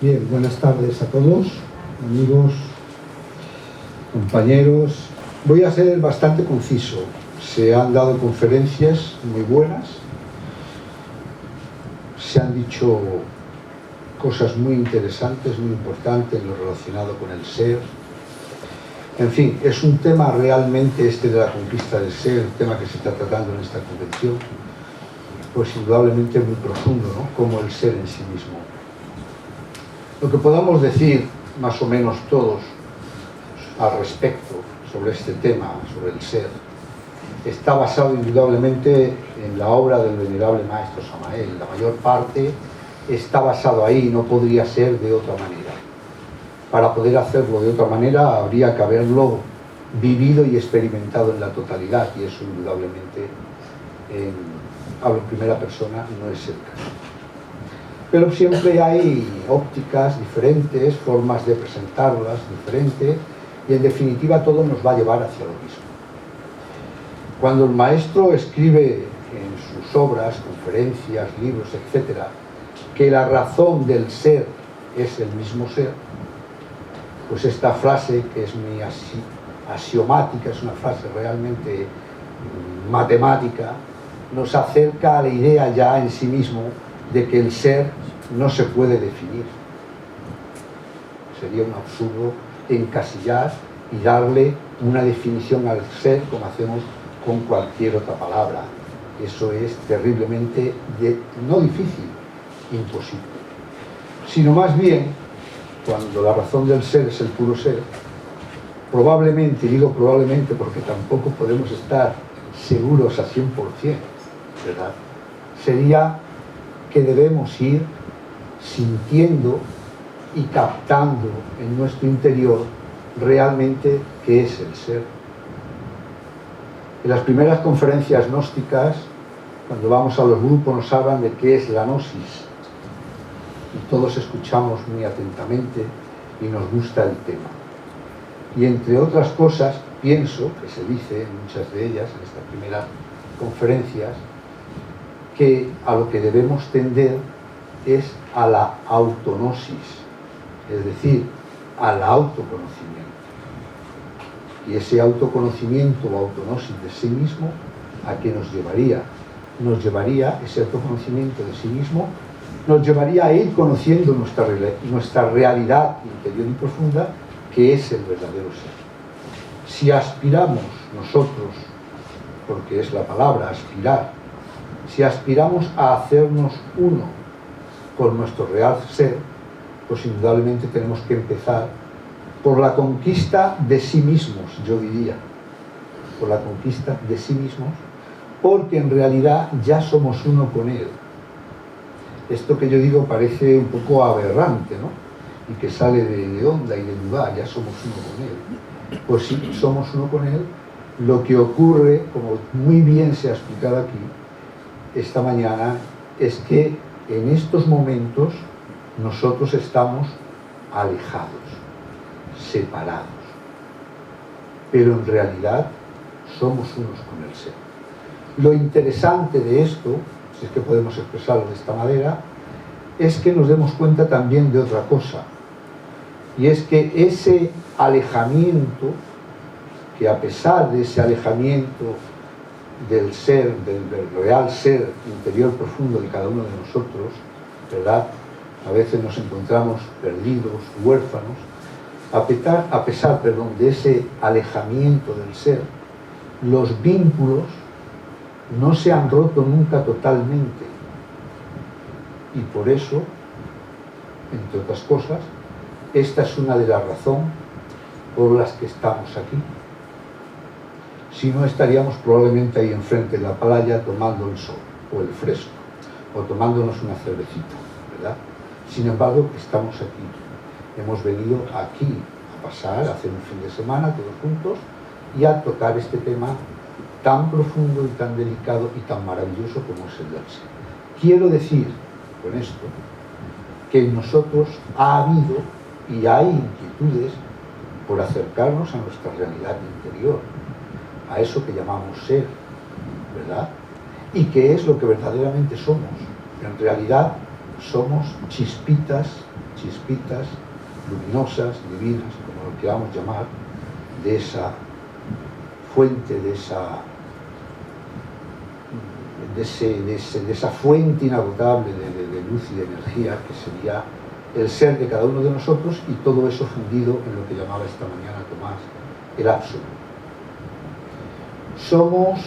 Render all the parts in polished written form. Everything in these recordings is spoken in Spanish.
Bien, buenas tardes a todos, amigos, compañeros. Voy a ser bastante conciso. Se han dado conferencias muy buenas, se han dicho cosas muy interesantes, muy importantes en lo relacionado con el ser. En fin, es un tema realmente este de la conquista del ser, el tema que se está tratando en esta convención, pues indudablemente muy profundo, ¿no? Como el ser en sí mismo. Lo que podamos decir, más o menos todos, al respecto sobre este tema, sobre el ser, está basado indudablemente en la obra del venerable maestro Samael. La mayor parte está basado ahí, no podría ser de otra manera. Para poder hacerlo de otra manera habría que haberlo vivido y experimentado en la totalidad, y eso indudablemente, hablo en primera persona, no es el caso. Pero siempre hay ópticas diferentes, formas de presentarlas diferentes, y en definitiva todo nos va a llevar hacia lo mismo. Cuando el maestro escribe en sus obras, conferencias, libros, etc., que la razón del ser es el mismo ser, pues esta frase, que es muy axiomática, es una frase realmente matemática, nos acerca a la idea ya en sí mismo de que el ser no se puede definir. Sería un absurdo encasillar y darle una definición al ser como hacemos con cualquier otra palabra. Eso es terriblemente, no difícil, imposible. Sino más bien, cuando la razón del ser es el puro ser, probablemente, y digo probablemente porque tampoco podemos estar seguros a 100%, ¿verdad? Sería que debemos ir sintiendo y captando en nuestro interior realmente qué es el ser. En las primeras conferencias gnósticas, cuando vamos a los grupos, nos hablan de qué es la gnosis, y todos escuchamos muy atentamente y nos gusta el tema. Y entre otras cosas, pienso, que se dice en muchas de ellas, en estas primeras conferencias, que a lo que debemos tender es a la autognosis, es decir, al autoconocimiento. Y ese autoconocimiento o autognosis de sí mismo, ¿a qué nos llevaría? Nos llevaría, ese autoconocimiento de sí mismo, nos llevaría a ir conociendo nuestra realidad interior y profunda, que es el verdadero ser. Si aspiramos nosotros, porque es la palabra aspirar, si aspiramos a hacernos uno con nuestro real ser, pues indudablemente tenemos que empezar por la conquista de sí mismos, yo diría, por la conquista de sí mismos, porque en realidad ya somos uno con él. Esto que yo digo parece un poco aberrante, ¿no? Y que sale de onda y de lugar, ya somos uno con él. Pues sí, somos uno con él. Lo que ocurre, como muy bien se ha explicado aquí esta mañana, es que en estos momentos nosotros estamos alejados, separados, pero en realidad somos unos con el ser. Lo interesante de esto, si es que podemos expresarlo de esta manera, es que nos demos cuenta también de otra cosa, y es que ese alejamiento, que a pesar de ese alejamiento del ser, del real ser interior profundo de cada uno de nosotros, ¿verdad? A veces nos encontramos perdidos, huérfanos, a pesar de ese alejamiento del ser, los vínculos no se han roto nunca totalmente. Y por eso, entre otras cosas, esta es una de las razones por las que estamos aquí. Si no, estaríamos probablemente ahí enfrente de la playa tomando el sol o el fresco, o tomándonos una cervecita, ¿verdad? Sin embargo, estamos aquí. Hemos venido aquí a pasar, a hacer un fin de semana todos juntos y a tocar este tema tan profundo y tan delicado y tan maravilloso como es el del ser. Quiero decir con esto que en nosotros ha habido y hay inquietudes por acercarnos a nuestra realidad interior, a eso que llamamos ser, ¿verdad? Y que es lo que verdaderamente somos. En realidad somos chispitas chispitas luminosas, divinas, como lo queramos llamar, de esa fuente, de esa fuente inagotable de luz y de energía que sería el ser de cada uno de nosotros, y todo eso fundido en lo que llamaba esta mañana Tomás el absoluto. Somos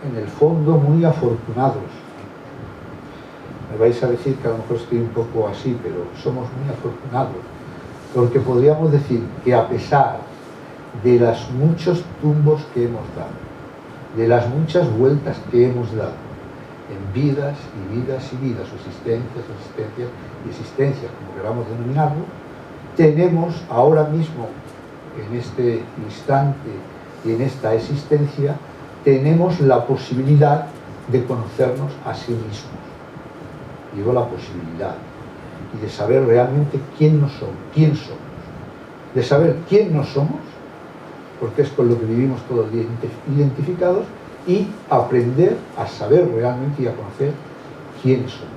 en el fondo muy afortunados. Me vais a decir que a lo mejor estoy un poco así, pero somos muy afortunados, porque podríamos decir que a pesar de los muchos tumbos que hemos dado, de las muchas vueltas que hemos dado en vidas y vidas y vidas, o existencias y existencias, como queramos denominarlo, tenemos ahora mismo, en este instante y en esta existencia, tenemos la posibilidad de conocernos a sí mismos. Digo la posibilidad, y de saber realmente quién somos, de saber quién no somos, porque es con lo que vivimos todo el día identificados, y aprender a saber realmente y a conocer quién somos.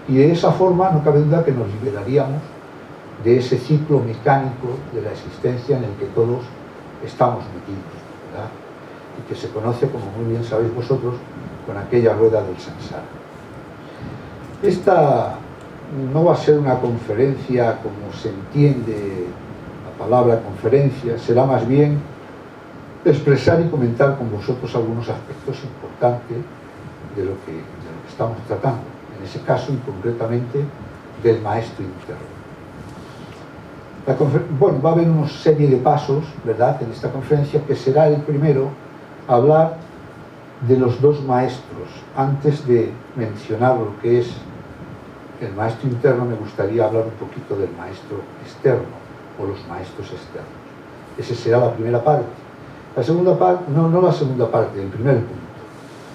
Y de esa forma no cabe duda que nos liberaríamos de ese ciclo mecánico de la existencia en el que todos estamos metidos, ¿verdad? Y que se conoce, como muy bien sabéis vosotros, con aquella rueda del samsara. Esta no va a ser una conferencia como se entiende la palabra conferencia, será más bien expresar y comentar con vosotros algunos aspectos importantes de lo que estamos tratando, en ese caso y concretamente del maestro interno. Bueno, va a haber una serie de pasos, ¿verdad?, en esta conferencia, que será el primero hablar de los dos maestros. Antes de mencionar lo que es el maestro interno, me gustaría hablar un poquito del maestro externo, o los maestros externos. Esa será la primera parte. La segunda parte, no la segunda parte, el primer punto.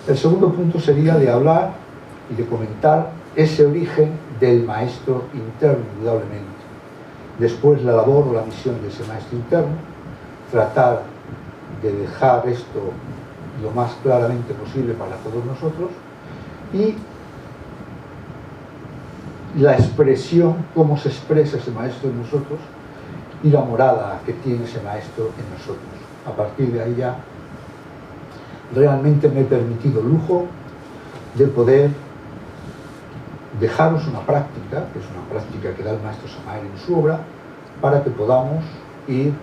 El segundo punto sería de hablar y de comentar ese origen del maestro interno, indudablemente. Después la labor o la misión de ese maestro interno, tratar de dejar esto lo más claramente posible para todos nosotros, y la expresión, cómo se expresa ese maestro en nosotros, y la morada que tiene ese maestro en nosotros. A partir de ahí ya realmente me he permitido el lujo de poder dejaros una práctica, que es una práctica que da el maestro Samael en su obra, para que podamos ir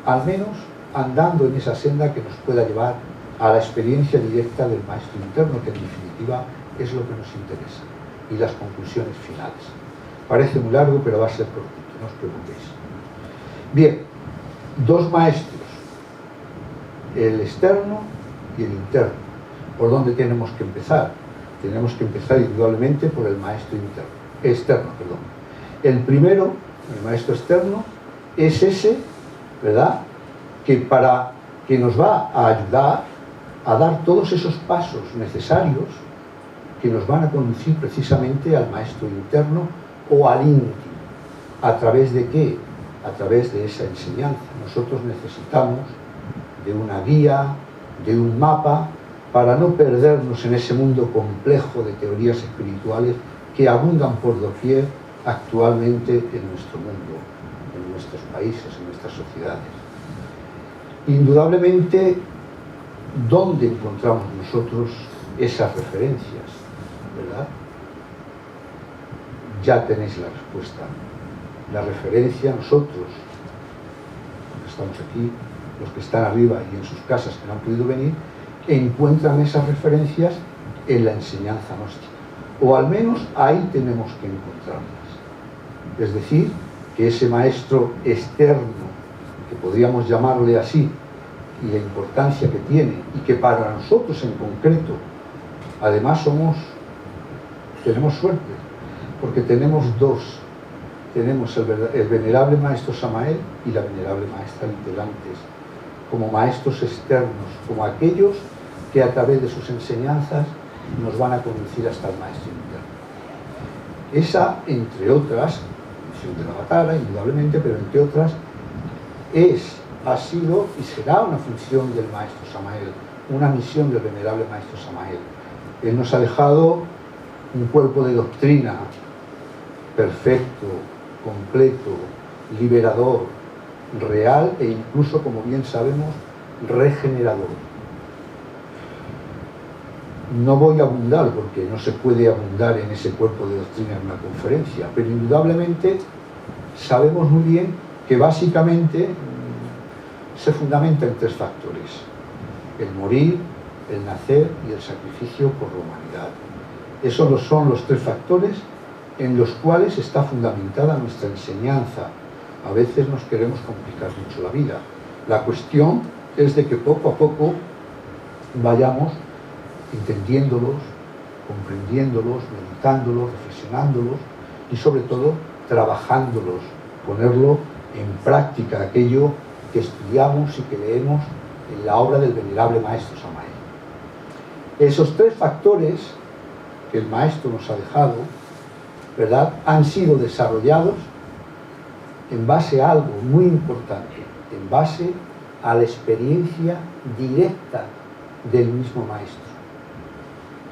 al menos andando en esa senda que nos pueda llevar a la experiencia directa del maestro interno, que en definitiva es lo que nos interesa, y las conclusiones finales. Parece muy largo, pero va a ser cortito, no os preocupéis. Bien, dos maestros, el externo y el interno. ¿Por dónde tenemos que empezar? Tenemos que empezar indudablemente por el maestro externo. El primero, el maestro externo, es ese, ¿verdad?, que nos va a ayudar a dar todos esos pasos necesarios que nos van a conducir precisamente al maestro interno o al íntimo. ¿A través de qué? A través de esa enseñanza. Nosotros necesitamos de una guía, de un mapa, para no perdernos en ese mundo complejo de teorías espirituales que abundan por doquier actualmente en nuestro mundo, en nuestros países, en nuestras sociedades. Indudablemente, ¿dónde encontramos nosotros esas referencias? ¿Verdad? Ya tenéis la respuesta. La referencia, nosotros, los que estamos aquí, los que están arriba y en sus casas que no han podido venir, encuentran esas referencias en la enseñanza gnóstica. O al menos ahí tenemos que encontrarlas. Es decir, que ese maestro externo, que podríamos llamarle así, y la importancia que tiene, y que para nosotros en concreto, además tenemos suerte, porque tenemos dos. Tenemos el venerable maestro Samael y la venerable maestra Litelantes, como maestros externos, como aquellos que a través de sus enseñanzas nos van a conducir hasta el maestro interno. Esa, entre otras, misión de la Avatara, indudablemente, pero entre otras, ha sido y será una función del maestro Samael, una misión del venerable maestro Samael. Él nos ha dejado un cuerpo de doctrina perfecto, completo, liberador, real e incluso, como bien sabemos, regenerador. No voy a abundar, porque no se puede abundar en ese cuerpo de doctrina en una conferencia, pero indudablemente sabemos muy bien que básicamente se fundamenta en tres factores: el morir, el nacer y el sacrificio por la humanidad. Esos son los tres factores en los cuales está fundamentada nuestra enseñanza. A veces nos queremos complicar mucho la vida. La cuestión es de que poco a poco vayamos entendiéndolos, comprendiéndolos, meditándolos, reflexionándolos y sobre todo trabajándolos, ponerlo en práctica aquello que estudiamos y que leemos en la obra del venerable maestro Samael. Esos tres factores que el maestro nos ha dejado, ¿verdad?, han sido desarrollados en base a algo muy importante, en base a la experiencia directa del mismo maestro,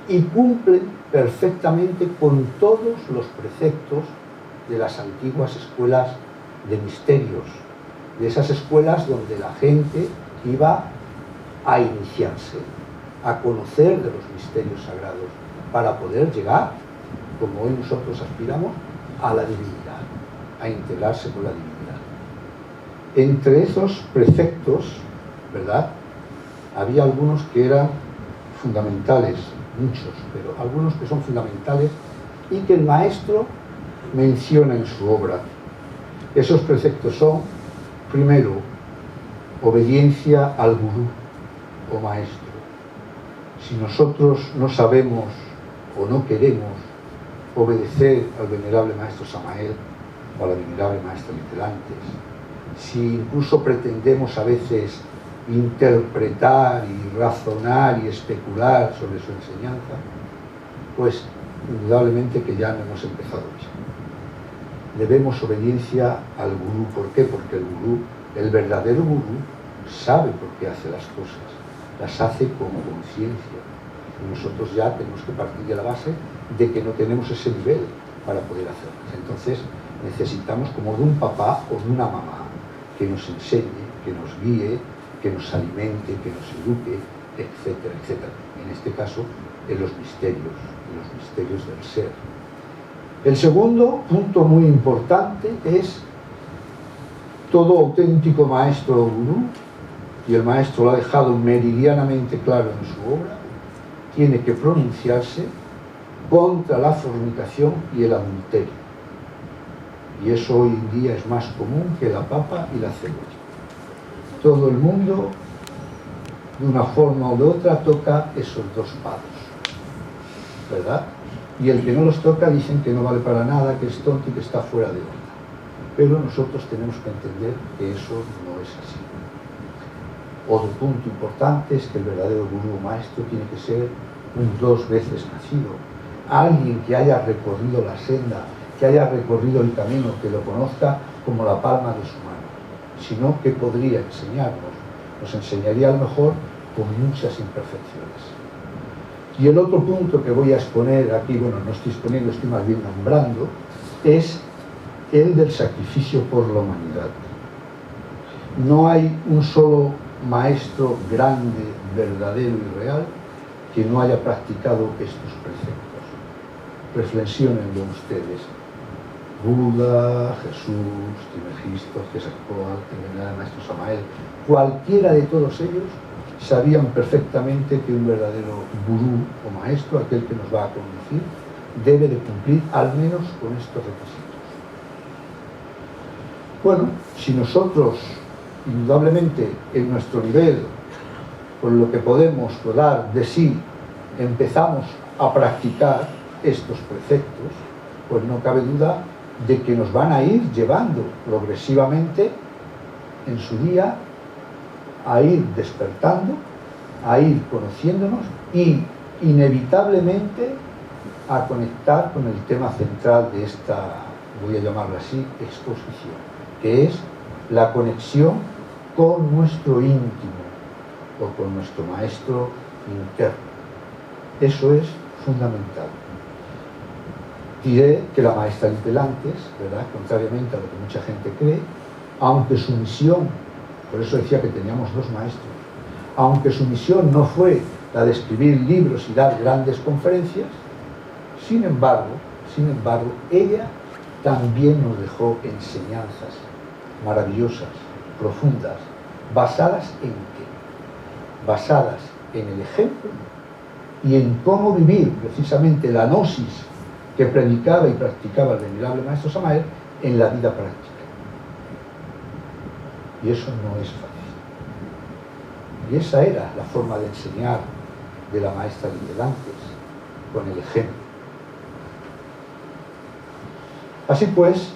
y cumplen perfectamente con todos los preceptos de las antiguas escuelas de misterios, de esas escuelas donde la gente iba a iniciarse, a conocer de los misterios sagrados, para poder llegar, como hoy nosotros aspiramos, a la divinidad, a integrarse con la divinidad. Entre esos preceptos, ¿verdad?, había algunos que eran fundamentales, muchos, pero algunos que son fundamentales y que el maestro menciona en su obra. Esos preceptos son, primero, obediencia al gurú o maestro. Si nosotros no sabemos o no queremos obedecer al venerable maestro Samael o a la venerable maestra Litelantes, si incluso pretendemos a veces interpretar y razonar y especular sobre su enseñanza, pues indudablemente que ya no hemos empezado bien. Debemos obediencia al gurú. ¿Por qué? Porque el gurú, el verdadero gurú, sabe por qué hace las cosas, las hace con conciencia. Y nosotros ya tenemos que partir de la base de que no tenemos ese nivel para poder hacerlas. Entonces necesitamos como de un papá o de una mamá que nos enseñe, que nos guíe, que nos alimente, que nos eduque, etcétera, etcétera. En este caso, en los misterios del ser. El segundo punto muy importante es todo auténtico maestro o gurú, y el maestro lo ha dejado meridianamente claro en su obra, tiene que pronunciarse contra la fornicación y el adulterio. Y eso hoy en día es más común que la papa y la cebolla. Todo el mundo, de una forma o de otra, toca esos dos palos, ¿verdad? Y el que no los toca dicen que no vale para nada, que es tonto y que está fuera de onda. Pero nosotros tenemos que entender que eso no es así. Otro punto importante es que el verdadero gurú o maestro tiene que ser un 2 veces nacido, alguien que haya recorrido la senda, que haya recorrido el camino, que lo conozca como la palma de su mano. Si no, ¿qué podría enseñarnos? Nos enseñaría a lo mejor con muchas imperfecciones. Y el otro punto que voy a exponer aquí, bueno, no estoy exponiendo, estoy más bien nombrando, es el del sacrificio por la humanidad. No hay un solo maestro grande, verdadero y real que no haya practicado estos preceptos. Reflexionenlo ustedes. Buda, Jesús, Timegisto, Quetzalcóatl, el venerable maestro Samael, cualquiera de todos ellos sabían perfectamente que un verdadero gurú o maestro, aquel que nos va a conducir, debe de cumplir al menos con estos requisitos. Bueno, si nosotros, indudablemente, en nuestro nivel, con lo que podemos dar de sí, empezamos a practicar estos preceptos, pues no cabe duda de que nos van a ir llevando progresivamente en su día a ir despertando, a ir conociéndonos y inevitablemente a conectar con el tema central de esta, voy a llamarla así, exposición, que es la conexión con nuestro íntimo o con nuestro maestro interno. Eso es fundamental. Diré que la maestra Lipelantes, ¿verdad?, contrariamente a lo que mucha gente cree, aunque su misión, por eso decía que teníamos dos maestros, aunque su misión no fue la de escribir libros y dar grandes conferencias, sin embargo, ella también nos dejó enseñanzas maravillosas, profundas, ¿basadas en qué? Basadas en el ejemplo y en cómo vivir precisamente la gnosis que predicaba y practicaba el venerable maestro Samael en la vida práctica. Y eso no es fácil. Y esa era la forma de enseñar de la maestra Lipelantes, con el ejemplo. Así pues,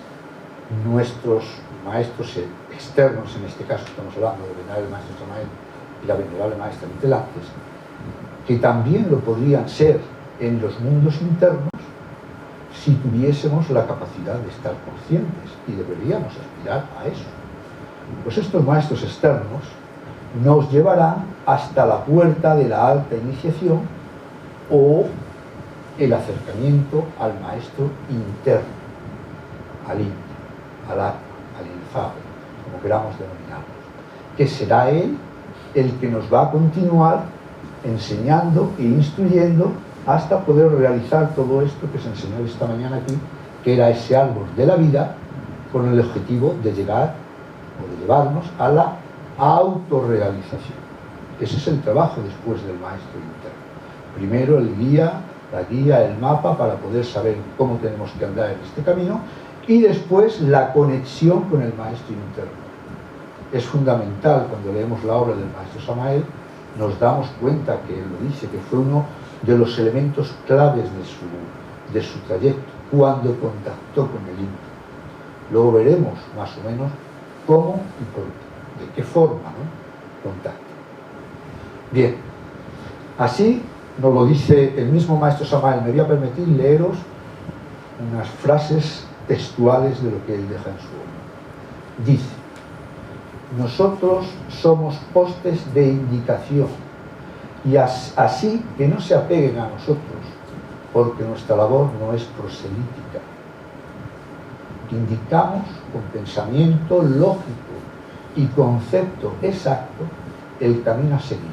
nuestros maestros externos, en este caso estamos hablando del venerable maestro Samael y la venerable maestra Lipelantes, que también lo podrían ser en los mundos internos, si tuviésemos la capacidad de estar conscientes, y deberíamos aspirar a eso. Pues estos maestros externos nos llevarán hasta la puerta de la alta iniciación o el acercamiento al maestro interno, al íntimo, al alma, al inefable, como queramos denominarlo, que será él el que nos va a continuar enseñando e instruyendo hasta poder realizar todo esto que se enseñó esta mañana aquí, que era ese árbol de la vida, con el objetivo de llegar o de llevarnos a la autorrealización. Ese es el trabajo después del maestro interno. Primero el guía, la guía, el mapa para poder saber cómo tenemos que andar en este camino, y después la conexión con el maestro interno. Es fundamental, cuando leemos la obra del maestro Samael, nos damos cuenta que él lo dice, que fue uno de los elementos claves de su trayecto, cuando contactó con el íntimo. Luego veremos más o menos cómo y de qué forma, ¿no?, contacta. Bien, así nos lo dice el mismo maestro Samael. Me voy a permitir leeros unas frases textuales de lo que él deja en su obra. Dice: nosotros somos postes de indicación, y así que no se apeguen a nosotros, porque nuestra labor no es proselítica. Indicamos con pensamiento lógico y concepto exacto el camino a seguir,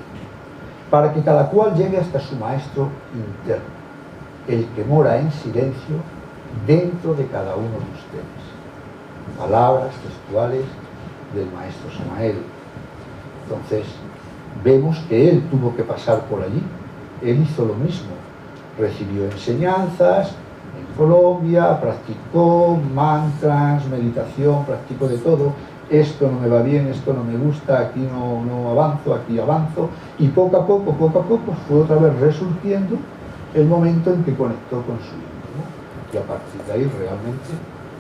para que cada cual llegue hasta su maestro interno, el que mora en silencio dentro de cada uno de ustedes. Palabras textuales del maestro Samael. Entonces, vemos que él tuvo que pasar por allí. Él hizo lo mismo. Recibió enseñanzas en Colombia, practicó mantras, meditación, practicó de todo. Esto no me va bien, esto no me gusta, aquí no avanzo, aquí avanzo. Y poco a poco fue otra vez resurgiendo el momento en que conectó con su íntimo. Y a partir de ahí realmente,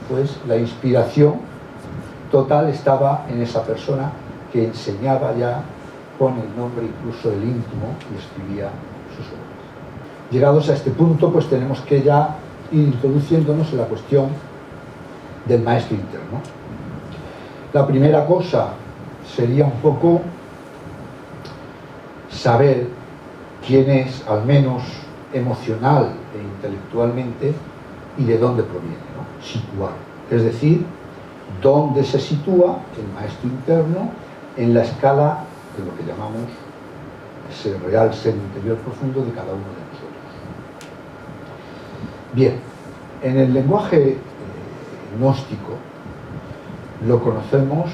pues la inspiración total estaba en esa persona que enseñaba ya con el nombre incluso del íntimo y escribía sus obras. Llegados a este punto, pues tenemos que ya ir introduciéndonos en la cuestión del maestro interno. La primera cosa sería un poco saber quién es, al menos emocional e intelectualmente, y de dónde proviene, ¿no? Situar. Es decir, dónde se sitúa el maestro interno en la escala de lo que llamamos ese real ser interior profundo de cada uno de nosotros. Bien, en el lenguaje gnóstico lo conocemos,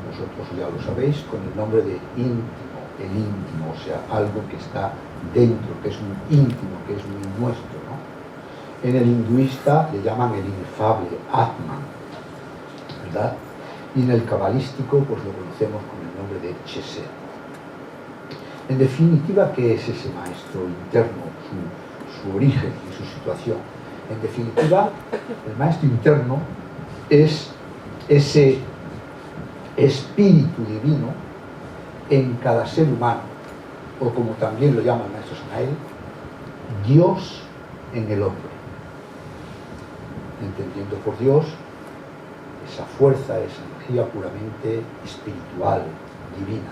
vosotros ya lo sabéis, con el nombre de íntimo, el íntimo, o sea, algo que está dentro, que es muy íntimo, que es muy nuestro, ¿no? En el hinduista le llaman el inefable, Atman, ¿verdad? Y en el cabalístico pues lo conocemos con el nombre de Chesed. En definitiva, ¿qué es ese maestro interno, su origen y su situación? En definitiva, el maestro interno es ese espíritu divino en cada ser humano, o como también lo llama el maestro Samael, Dios en el hombre. Entendiendo por Dios esa fuerza, esa energía puramente espiritual, divina,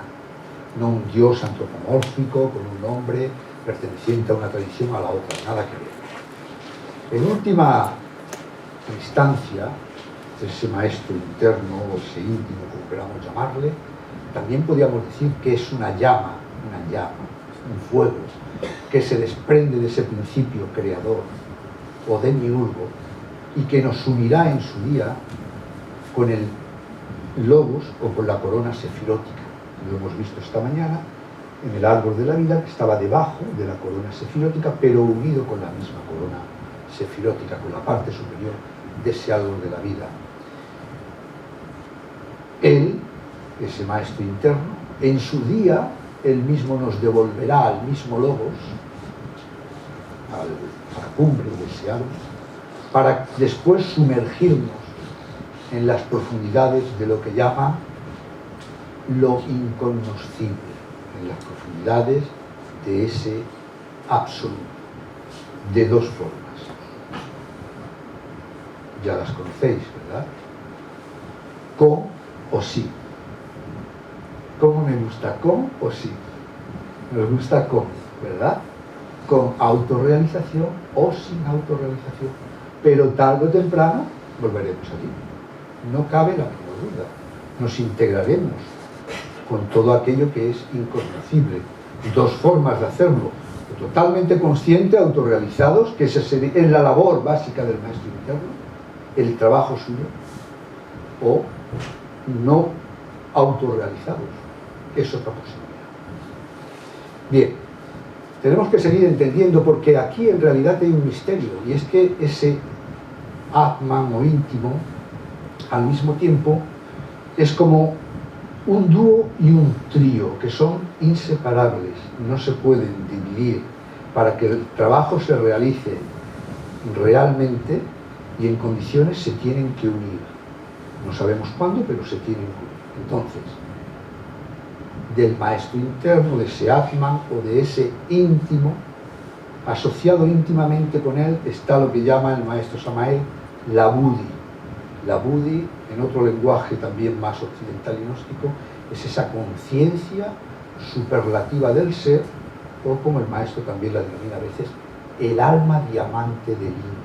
no un Dios antropomórfico con un nombre perteneciente a una tradición a la otra, nada que ver. En última instancia, ese maestro interno o ese íntimo, como queramos llamarle, también podríamos decir que es una llama, un fuego, que se desprende de ese principio creador o demiurgo y que nos unirá en su día con el logos o con la corona sefirótica. Lo hemos visto esta mañana en el árbol de la vida, que estaba debajo de la corona sefirótica, pero unido con la misma corona sefirótica, con la parte superior de ese árbol de la vida. Él, ese maestro interno, en su día, él mismo nos devolverá al mismo logos, a la cumbre de ese árbol, para después sumergirnos en las profundidades de lo que llama lo incognoscible, en las profundidades de ese absoluto, de dos formas. Ya las conocéis, ¿verdad? Con o sí. ¿Cómo me gusta? ¿Con o sí? Nos gusta con, ¿verdad? Con autorrealización o sin autorrealización. Pero tarde o temprano volveremos allí. No cabe la menor duda. Nos integraremos con todo aquello que es incognoscible. Dos formas de hacerlo: totalmente consciente, autorrealizados, que esa es la labor básica del maestro interno, el trabajo suyo, o no autorrealizados, es otra posibilidad. Bien, tenemos que seguir entendiendo, porque aquí en realidad hay un misterio, y es que ese Atman o íntimo, al mismo tiempo, es como un dúo y un trío, que son inseparables, no se pueden dividir. Para que el trabajo se realice realmente y en condiciones, se tienen que unir. No sabemos cuándo, pero se tienen que unir. Entonces, del maestro interno, de ese Atman o de ese íntimo, asociado íntimamente con él, está lo que llama el maestro Samael la Buddhi. La Buddhi, en otro lenguaje también más occidental y gnóstico, es esa conciencia superlativa del ser, o como el maestro también la denomina a veces, el alma diamante del íntimo.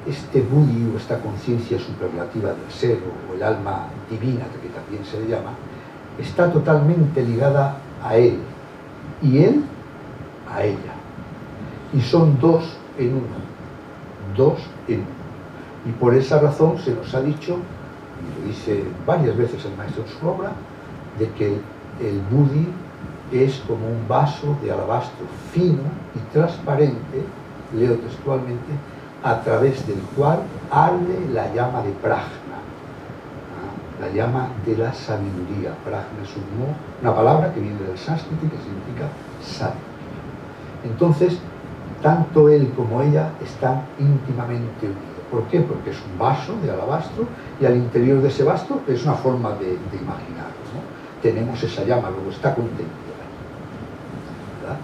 Este Buddhi, o esta conciencia superlativa del ser, o el alma divina, que también se le llama, está totalmente ligada a él, y él a ella. Y son dos en uno. Dos en uno. Y por esa razón se nos ha dicho, y lo dice varias veces el maestro en su obra, de que el Buddhi es como un vaso de alabastro fino y transparente, leo textualmente, a través del cual arde la llama de Prajna, la llama de la sabiduría. Prajna es una palabra que viene del sánscrito y que significa sabio. Entonces, tanto él como ella están íntimamente unidos. ¿Por qué? Porque es un vaso de alabastro, y al interior de ese vaso es una forma de imaginarlo, ¿no? Tenemos esa llama, luego está contenida, ¿verdad?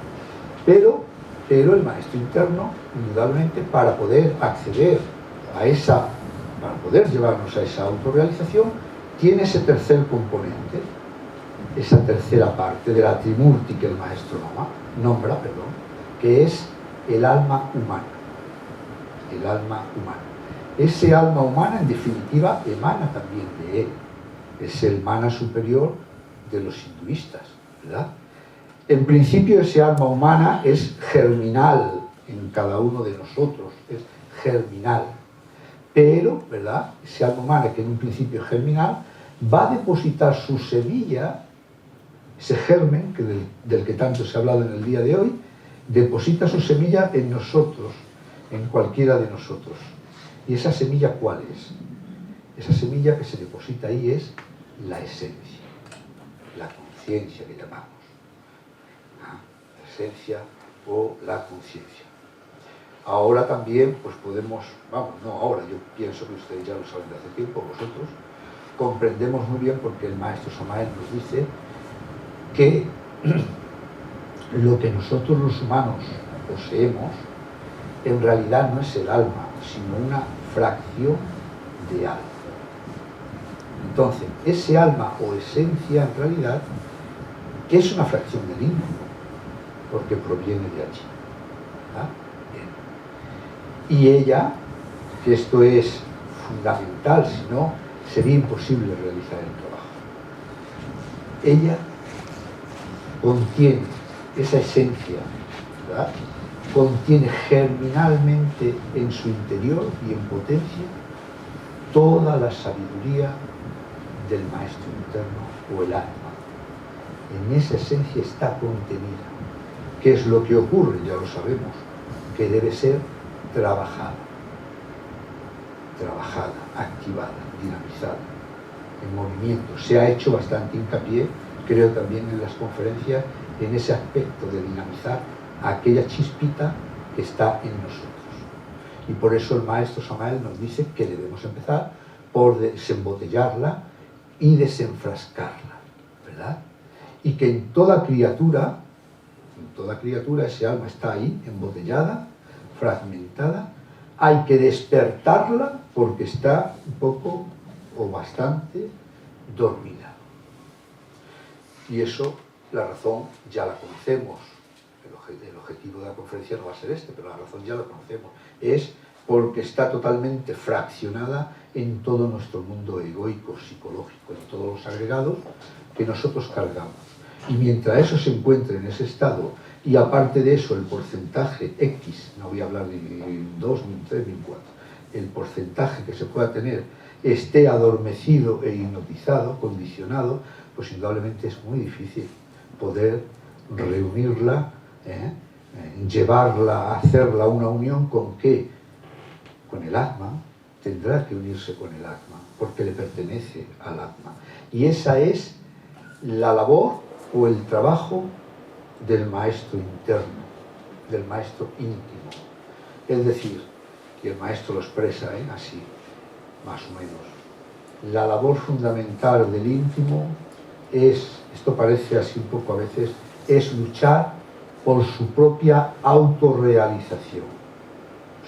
Pero el maestro interno, indudablemente, para poder acceder a esa, para poder llevarnos a esa autorrealización, tiene ese tercer componente, esa tercera parte de la Trimurti que el maestro nombra, que es el alma humana. El alma humana. Ese alma humana, en definitiva, emana también de él. Es el mana superior de los hinduistas, ¿verdad? En principio, ese alma humana es germinal en cada uno de nosotros, es germinal. Pero, ¿verdad?, ese alma humana, que en un principio es germinal, va a depositar su semilla, ese germen del que tanto se ha hablado en el día de hoy, deposita su semilla en nosotros, en cualquiera de nosotros. ¿Y esa semilla cuál es? Esa semilla que se deposita ahí es la esencia, la conciencia que llamamos. La esencia o la conciencia. Ahora también, pues podemos, no ahora, yo pienso que ustedes ya lo saben de hace tiempo, vosotros, comprendemos muy bien, porque el maestro Samael nos dice que lo que nosotros los humanos poseemos en realidad no es el alma, sino una fracción de alma. Entonces, ese alma o esencia en realidad es una fracción del íntimo, porque proviene de allí. ¿Ah? Y ella que esto es fundamental, si no, sería imposible realizar el trabajo. Ella contiene esa esencia, ¿verdad? Contiene germinalmente en su interior y en potencia toda la sabiduría del maestro interno o el alma. En esa esencia está contenida. ¿Qué es lo que ocurre? Ya lo sabemos, que debe ser trabajada, activada, dinamizada, en movimiento. Se ha hecho bastante hincapié, creo también en las conferencias, en ese aspecto de dinamizar aquella chispita que está en nosotros. Y por eso el maestro Samael nos dice que debemos empezar por desembotellarla y desenfrascarla, ¿verdad? Y que en toda criatura ese alma está ahí, embotellada, fragmentada. Hay que despertarla porque está un poco o bastante dormida. Y eso, la razón ya la conocemos. El objetivo de la conferencia no va a ser este, pero la razón ya la conocemos. Es porque está totalmente fraccionada en todo nuestro mundo egoico, psicológico, en todos los agregados que nosotros cargamos. Y mientras eso se encuentre en ese estado, y aparte de eso el porcentaje X, no voy a hablar de 2, ni 3, ni 4, el porcentaje que se pueda tener esté adormecido e hipnotizado, condicionado, pues indudablemente es muy difícil poder reunirla, llevarla, hacerla una unión con qué, con el alma. Tendrá que unirse con el alma, porque le pertenece al alma. Y esa es la labor o el trabajo del maestro interno, del maestro íntimo. Es decir, y el maestro lo expresa así, más o menos. La labor fundamental del íntimo es, esto parece así un poco a veces, es luchar por su propia autorrealización.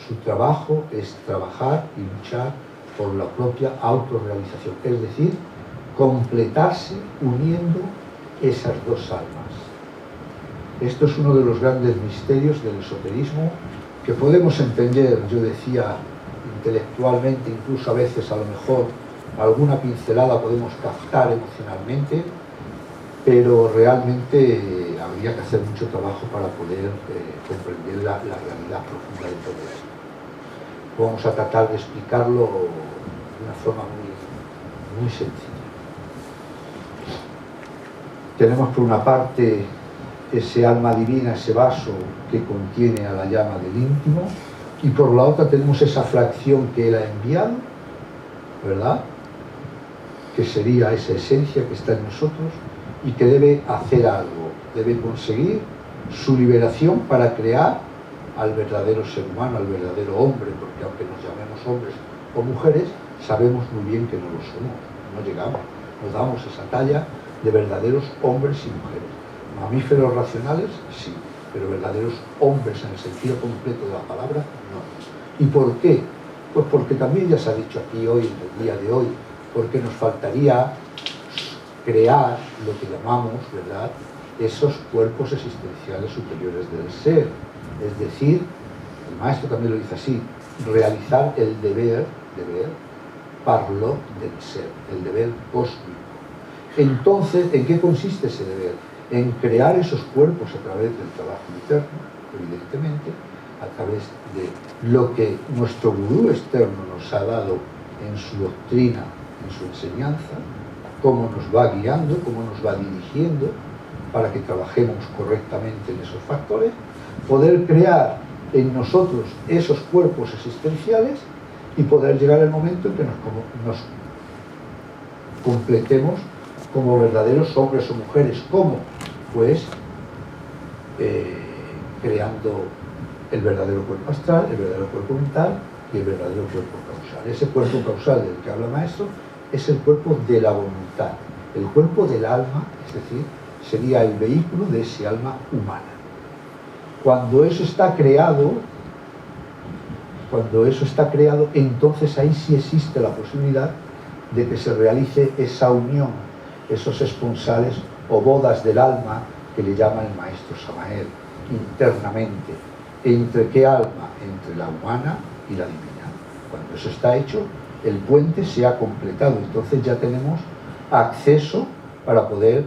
Su trabajo es trabajar y luchar por la propia autorrealización, es decir, completarse uniendo esas dos almas. Esto es uno de los grandes misterios del esoterismo que podemos entender, yo decía, intelectualmente, incluso a veces a lo mejor alguna pincelada podemos captar emocionalmente, pero realmente habría que hacer mucho trabajo para poder comprender la realidad profunda de todo esto. Vamos a tratar de explicarlo de una forma muy sencilla. Tenemos por una parte ese alma divina, ese vaso que contiene a la llama del íntimo, y por la otra tenemos esa fracción que él ha enviado, ¿verdad? Que sería esa esencia que está en nosotros y que debe hacer algo, debe conseguir su liberación para crear al verdadero ser humano, al verdadero hombre, porque aunque nos llamemos hombres o mujeres, sabemos muy bien que no lo somos, no llegamos, nos damos esa talla de verdaderos hombres y mujeres. Mamíferos racionales, sí, pero verdaderos hombres en el sentido completo de la palabra, no. ¿Y por qué? Pues porque también ya se ha dicho aquí hoy, en el día de hoy, porque nos faltaría crear lo que llamamos, ¿verdad?, esos cuerpos existenciales superiores del ser. Es decir, el maestro también lo dice así, realizar el deber, parlo del ser, el deber cósmico. Entonces, ¿en qué consiste ese deber? En crear esos cuerpos a través del trabajo interno, evidentemente, a través de lo que nuestro gurú externo nos ha dado en su doctrina, en su enseñanza, cómo nos va guiando, cómo nos va dirigiendo, para que trabajemos correctamente en esos factores, poder crear en nosotros esos cuerpos existenciales y poder llegar al momento en que nos completemos como verdaderos hombres o mujeres. ¿Cómo? Pues creando el verdadero cuerpo astral, el verdadero cuerpo mental y el verdadero cuerpo causal. Ese cuerpo causal del que habla el maestro es el cuerpo de la voluntad, el cuerpo del alma, es decir, sería el vehículo de ese alma humana. Cuando eso está creado, entonces ahí sí existe la posibilidad de que se realice esa unión, esos esponsales o bodas del alma que le llama el maestro Samael, internamente. ¿Entre qué alma? Entre la humana y la divina. Cuando eso está hecho, el puente se ha completado, entonces ya tenemos acceso para poder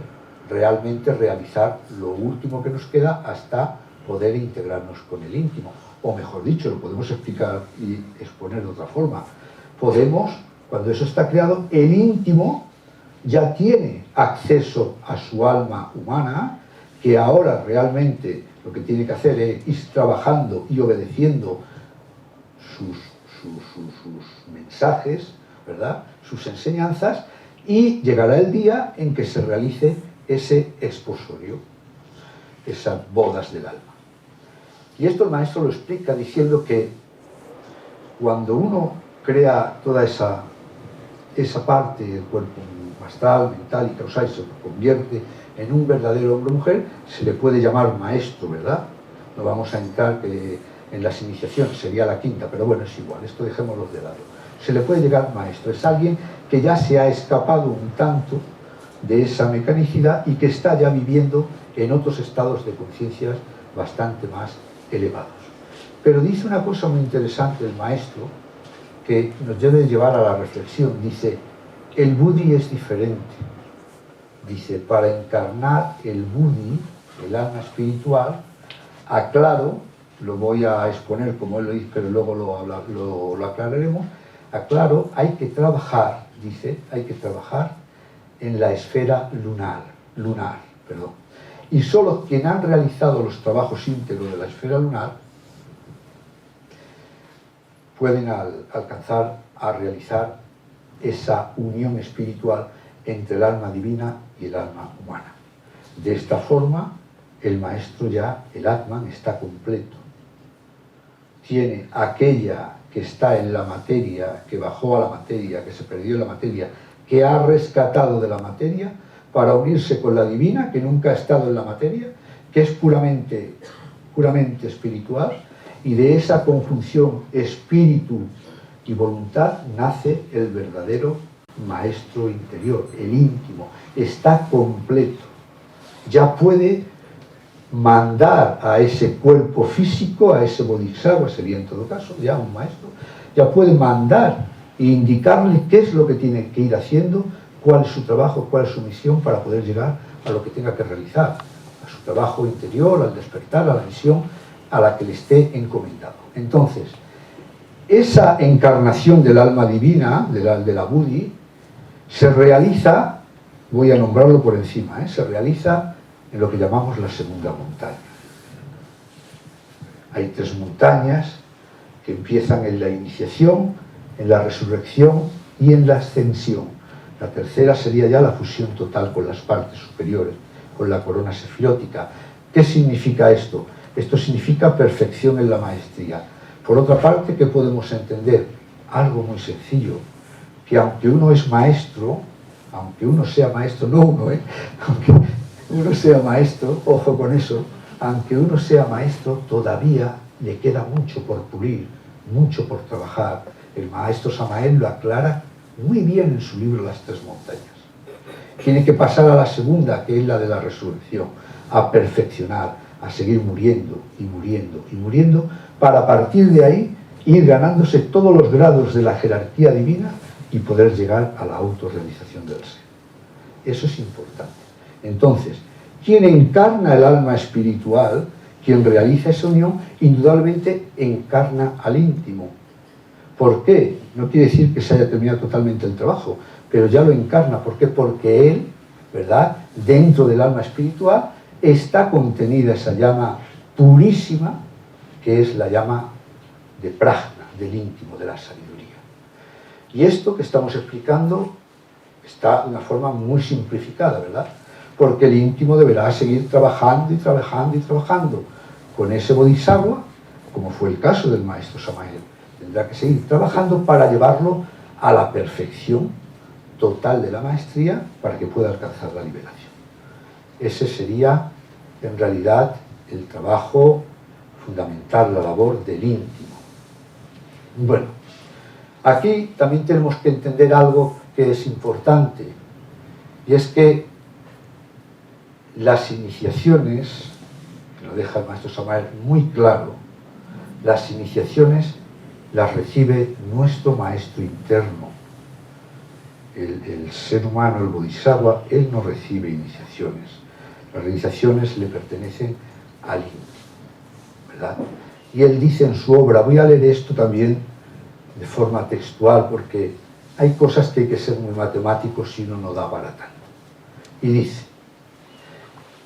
realmente realizar lo último que nos queda hasta poder integrarnos con el íntimo. O mejor dicho, lo podemos explicar y exponer de otra forma. Podemos, cuando eso está creado, el íntimo ya tiene acceso a su alma humana, que ahora realmente lo que tiene que hacer es ir trabajando y obedeciendo sus mensajes, ¿verdad?, sus enseñanzas, y llegará el día en que se realice ese esposorio, esas bodas del alma. Y esto el maestro lo explica diciendo que cuando uno crea toda esa parte del cuerpo astral, mental y causal y se convierte en un verdadero hombre o mujer, se le puede llamar maestro, ¿verdad? No vamos a entrar que en las iniciaciones sería la quinta, pero bueno, es igual, esto dejémoslo de lado. Se le puede llegar maestro, es alguien que ya se ha escapado un tanto de esa mecanicidad y que está ya viviendo en otros estados de conciencia bastante más elevados. Pero dice una cosa muy interesante el maestro que nos debe llevar a la reflexión. Dice, el Buddhi es diferente. Dice, para encarnar el Buddhi, el alma espiritual, aclaro, lo voy a exponer como él lo dice, pero luego lo aclararemos, aclaro, hay que trabajar, dice, hay que trabajar en la esfera lunar, y solo quien han realizado los trabajos íntegros de la esfera lunar pueden alcanzar a realizar esa unión espiritual entre el alma divina y el alma humana. De esta forma, el maestro ya, el Atman, está completo. Tiene aquella que está en la materia, que bajó a la materia, que se perdió en la materia, que ha rescatado de la materia para unirse con la divina, que nunca ha estado en la materia, que es puramente espiritual, y de esa conjunción espíritu y voluntad nace el verdadero maestro interior, el íntimo. Está completo. Ya puede mandar a ese cuerpo físico, a ese bodhisattva, sería en todo caso ya un maestro, ya puede mandar e indicarle qué es lo que tiene que ir haciendo, cuál es su trabajo, cuál es su misión para poder llegar a lo que tenga que realizar, a su trabajo interior, al despertar, a la misión a la que le esté encomendado. Entonces, esa encarnación del alma divina, de la Buddhi, se realiza, voy a nombrarlo por encima, se realiza en lo que llamamos la segunda montaña. Hay 3 montañas que empiezan en la iniciación, en la resurrección y en la ascensión. La tercera sería ya la fusión total con las partes superiores, con la corona sefirótica. ¿Qué significa esto? Esto significa perfección en la maestría. Por otra parte, ¿qué podemos entender? Algo muy sencillo, que aunque uno es maestro, aunque uno sea maestro, no uno, aunque uno sea maestro, ojo con eso, aunque uno sea maestro, todavía le queda mucho por pulir, mucho por trabajar. El maestro Samael lo aclara muy bien en su libro Las 3 montañas. Tiene que pasar a la segunda, que es la de la resurrección, a perfeccionar, a seguir muriendo y muriendo y muriendo, para a partir de ahí ir ganándose todos los grados de la jerarquía divina y poder llegar a la autorrealización del ser. Eso es importante. Entonces, quien encarna el alma espiritual, quien realiza esa unión, indudablemente encarna al íntimo. ¿Por qué? No quiere decir que se haya terminado totalmente el trabajo, pero ya lo encarna. ¿Por qué? Porque él, ¿verdad?, dentro del alma espiritual está contenida esa llama purísima, que es la llama de prajna, del íntimo, de la sabiduría. Y esto que estamos explicando está de una forma muy simplificada, ¿verdad? Porque el íntimo deberá seguir trabajando y trabajando y trabajando con ese bodhisattva, como fue el caso del maestro Samael. Tendrá que seguir trabajando para llevarlo a la perfección total de la maestría para que pueda alcanzar la liberación. Ese sería, en realidad, el trabajo fundamental, la labor del íntimo. Bueno, aquí también tenemos que entender algo que es importante, y es que las iniciaciones, que lo deja el maestro Samael muy claro, las iniciaciones las recibe nuestro maestro interno. El ser humano, el bodhisattva, él no recibe iniciaciones. Las iniciaciones le pertenecen al íntimo, ¿verdad? Y él dice en su obra, voy a leer esto también de forma textual, porque hay cosas que hay que ser muy matemáticos si uno no da para tanto. Y dice,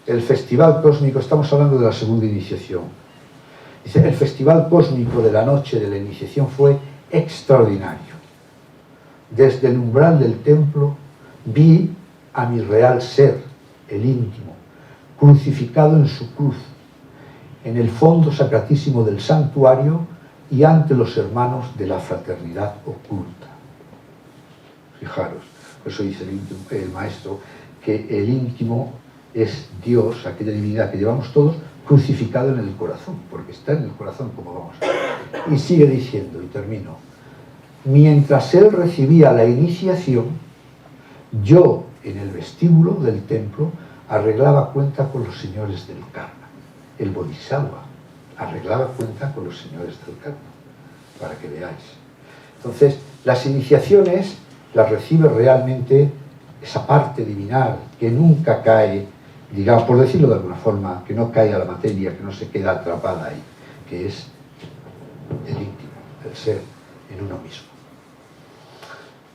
el festival cósmico, estamos hablando de la segunda iniciación, dice, el festival cósmico de la noche de la iniciación fue extraordinario. Desde el umbral del templo vi a mi real ser, el íntimo, crucificado en su cruz, en el fondo sacratísimo del santuario y ante los hermanos de la fraternidad oculta. Fijaros, por eso dice el maestro que el íntimo es Dios, aquella divinidad que llevamos todos, crucificado en el corazón, porque está en el corazón, como vamos a ver. Y sigue diciendo, y termino, mientras él recibía la iniciación, yo en el vestíbulo del templo arreglaba cuenta con los señores del karma. El bodhisattva arreglaba cuenta con los señores del karma, para que veáis. Entonces, las iniciaciones las recibe realmente esa parte divinal que nunca cae, digamos, por decirlo de alguna forma, que no cae a la materia, que no se queda atrapada ahí, que es el íntimo, el ser en uno mismo.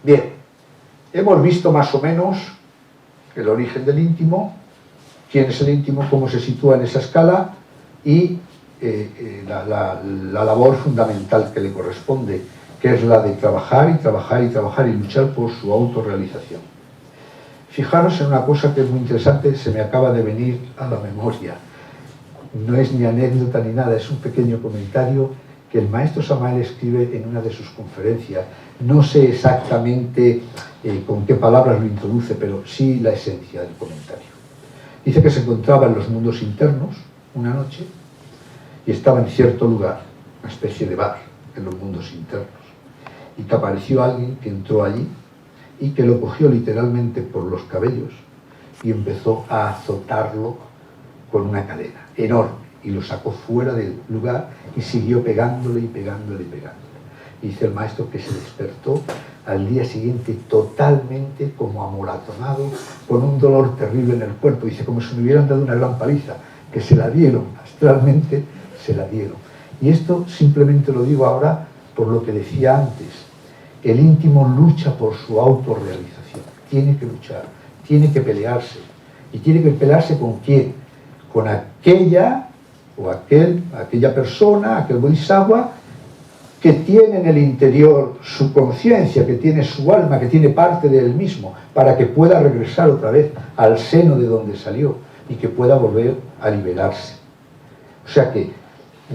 Bien, hemos visto más o menos el origen del íntimo, quién es el íntimo, cómo se sitúa en esa escala y la labor fundamental que le corresponde, que es la de trabajar y trabajar y trabajar y luchar por su autorrealización. Fijaros en una cosa que es muy interesante, se me acaba de venir a la memoria. No es ni anécdota ni nada, es un pequeño comentario que el maestro Samael escribe en una de sus conferencias. No sé exactamente con qué palabras lo introduce, pero sí la esencia del comentario. Dice que se encontraba en los mundos internos una noche y estaba en cierto lugar, una especie de bar en los mundos internos, y que apareció alguien que entró allí y que lo cogió literalmente por los cabellos y empezó a azotarlo con una cadena enorme y lo sacó fuera del lugar y siguió pegándole y pegándole y pegándole. Y dice el maestro que se despertó al día siguiente totalmente como amoratonado, con un dolor terrible en el cuerpo. Dice, como si me hubieran dado una gran paliza, que se la dieron, astralmente se la dieron. Y esto simplemente lo digo ahora por lo que decía antes. El íntimo lucha por su autorrealización. Tiene que luchar, tiene que pelearse. ¿Y tiene que pelearse con quién? Con aquella o aquella persona, aquel bodhisattva, que tiene en el interior su conciencia, que tiene su alma, que tiene parte de él mismo, para que pueda regresar otra vez al seno de donde salió y que pueda volver a liberarse. O sea que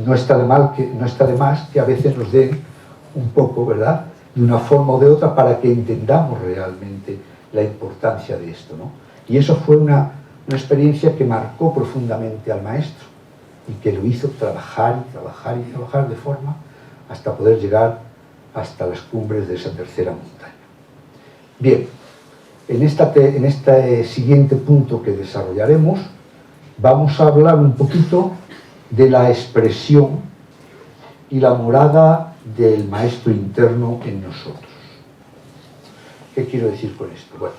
no está de más que a veces nos den un poco, ¿verdad?, de una forma o de otra para que entendamos realmente la importancia de esto, ¿no? Y eso fue una experiencia que marcó profundamente al maestro y que lo hizo trabajar y trabajar y trabajar de forma hasta poder llegar hasta las cumbres de esa tercera montaña. Bien, en este siguiente punto que desarrollaremos vamos a hablar un poquito de la expresión y la morada del maestro interno en nosotros. ¿Qué quiero decir con esto? Bueno,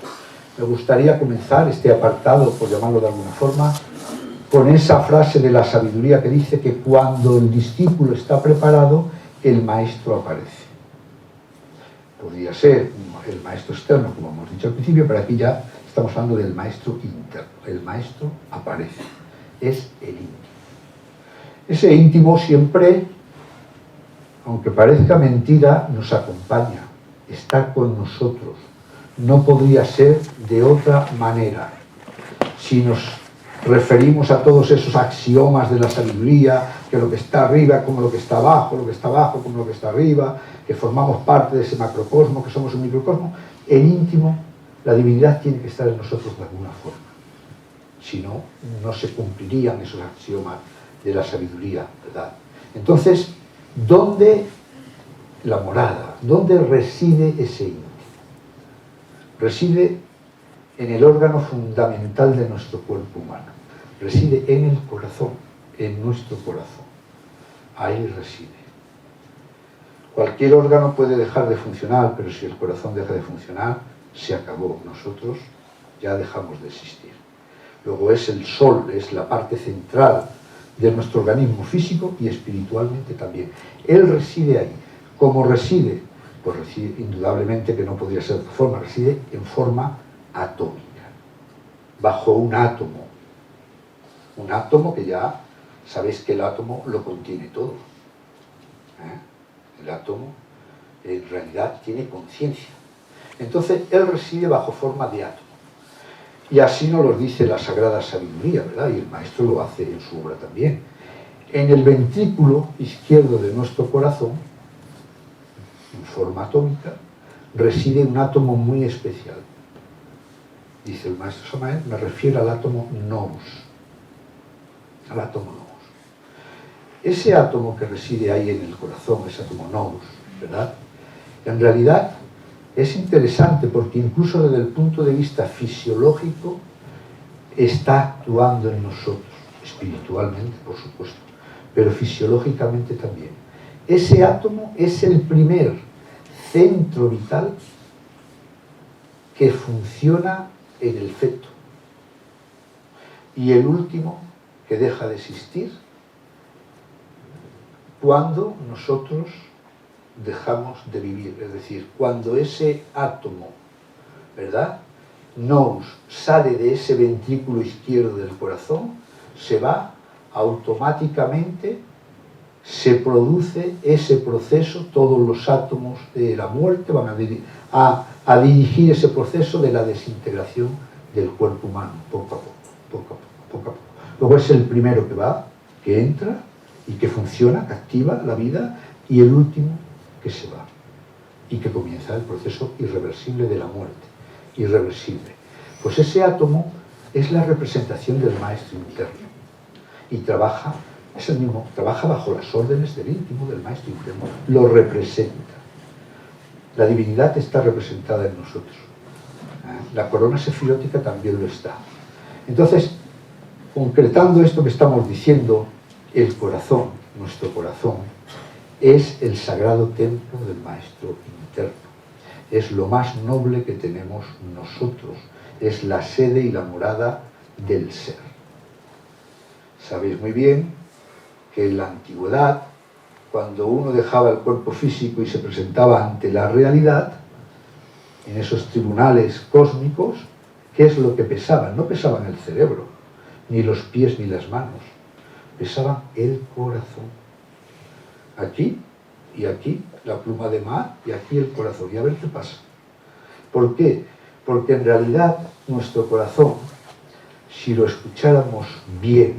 me gustaría comenzar este apartado, por llamarlo de alguna forma, con esa frase de la sabiduría que dice que cuando el discípulo está preparado, el maestro aparece. Podría ser el maestro externo, como hemos dicho al principio, pero aquí ya estamos hablando del maestro interno. El maestro aparece, es el íntimo. Ese íntimo siempre, aunque parezca mentira, nos acompaña, está con nosotros. No podría ser de otra manera. Si nos referimos a todos esos axiomas de la sabiduría, que lo que está arriba como lo que está abajo, lo que está abajo como lo que está arriba, que formamos parte de ese macrocosmo, que somos un microcosmo, el íntimo, la divinidad tiene que estar en nosotros de alguna forma. Si no, no se cumplirían esos axiomas de la sabiduría, ¿verdad? Entonces, ¿dónde la morada? ¿Dónde reside ese íntimo? Reside en el órgano fundamental de nuestro cuerpo humano. Reside en el corazón, en nuestro corazón. Ahí reside. Cualquier órgano puede dejar de funcionar, pero si el corazón deja de funcionar, se acabó. Nosotros ya dejamos de existir. Luego es el sol, es la parte central de nuestro organismo físico y espiritualmente también. Él reside ahí. ¿Cómo reside? Pues reside, indudablemente que no podría ser de otra forma, reside en forma atómica, bajo un átomo. Un átomo que ya sabéis que el átomo lo contiene todo. El átomo en realidad tiene conciencia. Entonces él reside bajo forma de átomo. Y así nos lo dice la Sagrada Sabiduría, ¿verdad? Y el Maestro lo hace en su obra también. En el ventrículo izquierdo de nuestro corazón, en forma atómica, reside un átomo muy especial. Dice el Maestro Samael, me refiero al átomo nous. Al átomo nous. Ese átomo que reside ahí en el corazón, ese átomo nous, ¿verdad? En realidad es interesante porque incluso desde el punto de vista fisiológico está actuando en nosotros, espiritualmente, por supuesto, pero fisiológicamente también. Ese átomo es el primer centro vital que funciona en el feto y el último que deja de existir cuando nosotros dejamos de vivir, es decir, cuando ese átomo, ¿verdad?, nous sale de ese ventrículo izquierdo del corazón, se va automáticamente, se produce ese proceso, todos los átomos de la muerte van a dirigir ese proceso de la desintegración del cuerpo humano, poco a poco, poco a poco, poco a poco. Luego es el primero que va, que entra y que funciona, que activa la vida, y el último que se va y que comienza el proceso irreversible de la muerte, irreversible. Pues ese átomo es la representación del Maestro interno y trabaja, es el mismo, trabaja bajo las órdenes del íntimo, del Maestro interno, lo representa. La divinidad está representada en nosotros. La corona sefirótica también lo está. Entonces, concretando esto que estamos diciendo, el corazón, nuestro corazón, es el sagrado templo del Maestro interno. Es lo más noble que tenemos nosotros. Es la sede y la morada del ser. Sabéis muy bien que en la antigüedad, cuando uno dejaba el cuerpo físico y se presentaba ante la realidad, en esos tribunales cósmicos, ¿qué es lo que pesaban? No pesaban el cerebro, ni los pies ni las manos. Pesaban el corazón. Aquí y aquí la pluma de mar y aquí el corazón. Y a ver qué pasa. ¿Por qué? Porque en realidad nuestro corazón, si lo escucháramos bien,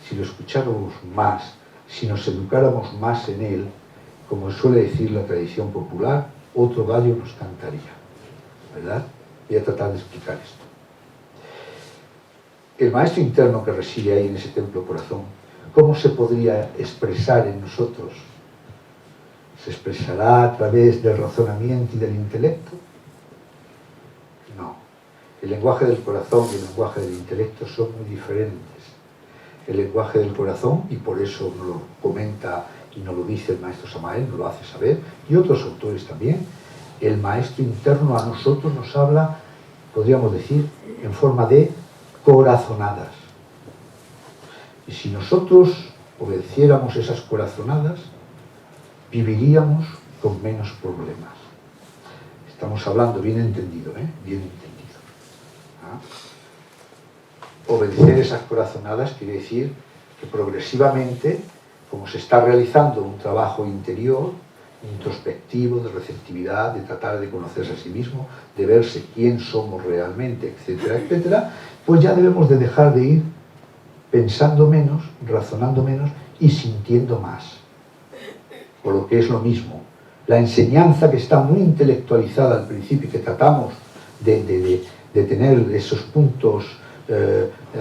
si lo escucháramos más, si nos educáramos más en él, como suele decir la tradición popular, otro gallo nos cantaría. ¿Verdad? Voy a tratar de explicar esto. El Maestro interno que reside ahí en ese templo corazón, ¿cómo se podría expresar en nosotros? ¿Se expresará a través del razonamiento y del intelecto? No. El lenguaje del corazón y el lenguaje del intelecto son muy diferentes. El lenguaje del corazón, y por eso nos lo comenta y nos lo dice el Maestro Samael, nos lo hace saber, y otros autores también, el Maestro interno a nosotros nos habla, podríamos decir, en forma de corazonadas. Y si nosotros obedeciéramos esas corazonadas, viviríamos con menos problemas. Estamos hablando bien entendido, ¿eh? Bien entendido. Obedecer esas corazonadas quiere decir que progresivamente, como se está realizando un trabajo interior, introspectivo, de receptividad, de tratar de conocerse a sí mismo, de verse quién somos realmente, etcétera, etcétera, pues ya debemos de dejar de ir pensando menos, razonando menos y sintiendo más. Por lo que es lo mismo. La enseñanza que está muy intelectualizada al principio y que tratamos de tener esos puntos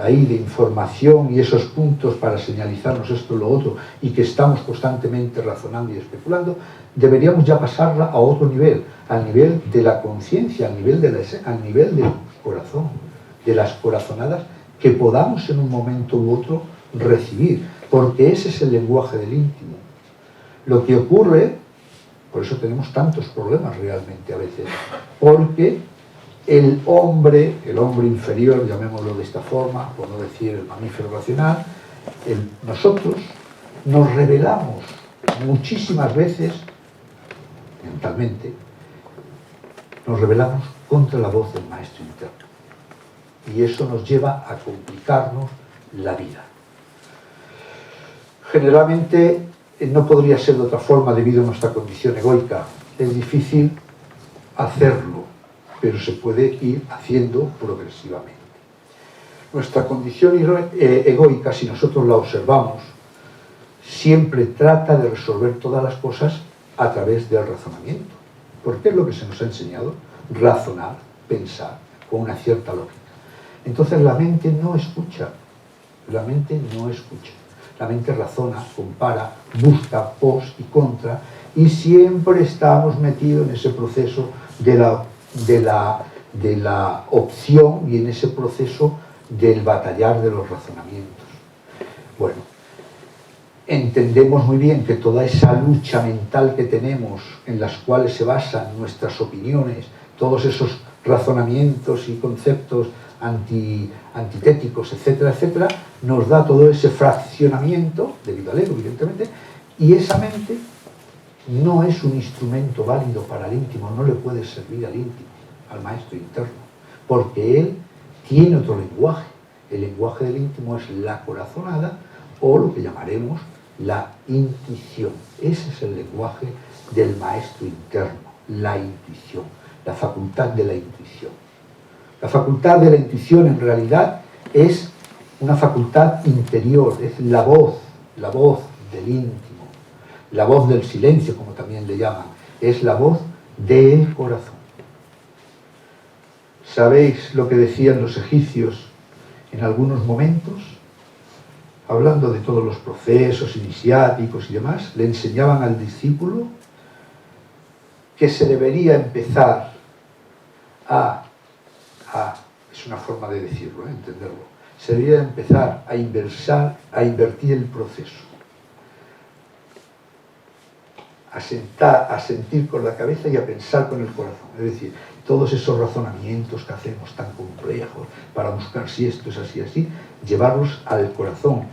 ahí de información y esos puntos para señalizarnos esto o lo otro y que estamos constantemente razonando y especulando, deberíamos ya pasarla a otro nivel, al nivel de la conciencia, al nivel del corazón, de las corazonadas que podamos en un momento u otro recibir, porque ese es el lenguaje del íntimo. Lo que ocurre Por eso tenemos tantos problemas realmente a veces, porque el hombre inferior, llamémoslo de esta forma, por no decir el mamífero racional, nosotros nos rebelamos muchísimas veces, mentalmente, nos rebelamos contra la voz del maestro interno. Y eso nos lleva a complicarnos la vida. Generalmente no podría ser de otra forma debido a nuestra condición egoica. Es difícil hacerlo, pero se puede ir haciendo progresivamente. Nuestra condición egoica, si nosotros la observamos, siempre trata de resolver todas las cosas a través del razonamiento. Porque es lo que se nos ha enseñado, razonar, pensar, con una cierta lógica. Entonces la mente no escucha, la mente no escucha. La mente razona, compara, busca pos y contra, y siempre estamos metidos en ese proceso de la opción y en ese proceso del batallar de los razonamientos. Bueno, entendemos muy bien que toda esa lucha mental que tenemos, en las cuales se basan nuestras opiniones, todos esos razonamientos y conceptos antitéticos, etcétera, etcétera, nos da todo ese fraccionamiento, debido al ego, evidentemente, y esa mente no es un instrumento válido para el íntimo, no le puede servir al íntimo, al maestro interno, porque él tiene otro lenguaje. El lenguaje del íntimo es la corazonada, o lo que llamaremos la intuición. Ese es el lenguaje del maestro interno, la intuición, la facultad de la intuición. La facultad de la intuición en realidad es una facultad interior, es la voz del íntimo, la voz del silencio, como también le llaman, es la voz del corazón. ¿Sabéis lo que decían los egipcios en algunos momentos? Hablando de todos los procesos iniciáticos y demás, le enseñaban al discípulo que se debería empezar es una forma de decirlo, entenderlo, se debería empezar a invertir el proceso, a sentir con la cabeza y a pensar con el corazón. Es decir, todos esos razonamientos que hacemos tan complejos para buscar si esto es así, así, llevarlos al corazón,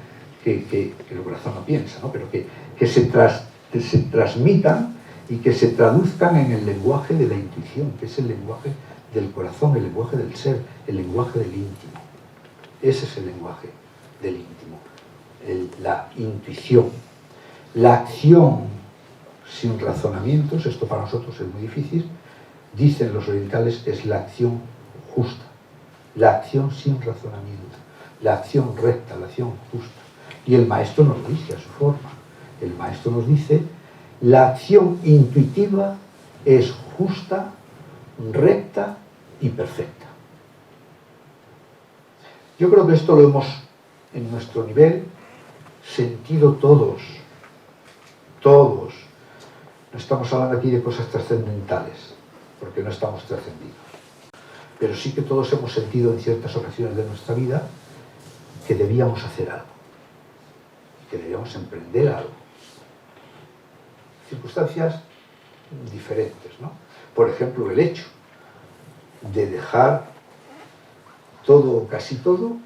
que el corazón no piensa, ¿no? Pero que se transmitan y que se traduzcan en el lenguaje de la intuición, que es el lenguaje del corazón, el lenguaje del ser, el lenguaje del íntimo. Ese es el lenguaje del íntimo, la intuición. La acción sin razonamientos, esto para nosotros es muy difícil, dicen los orientales, es la acción justa, la acción sin razonamiento, la acción recta, la acción justa. Y el maestro nos lo dice a su forma. El maestro nos dice, la acción intuitiva es justa, recta y perfecta. Yo creo que esto lo hemos, en nuestro nivel, sentido todos. No estamos hablando aquí de cosas trascendentales, porque no estamos trascendidos. Pero sí que todos hemos sentido en ciertas ocasiones de nuestra vida que debíamos hacer algo, que debíamos emprender algo. Circunstancias diferentes, ¿no? Por ejemplo, el hecho de dejar todo, casi todo,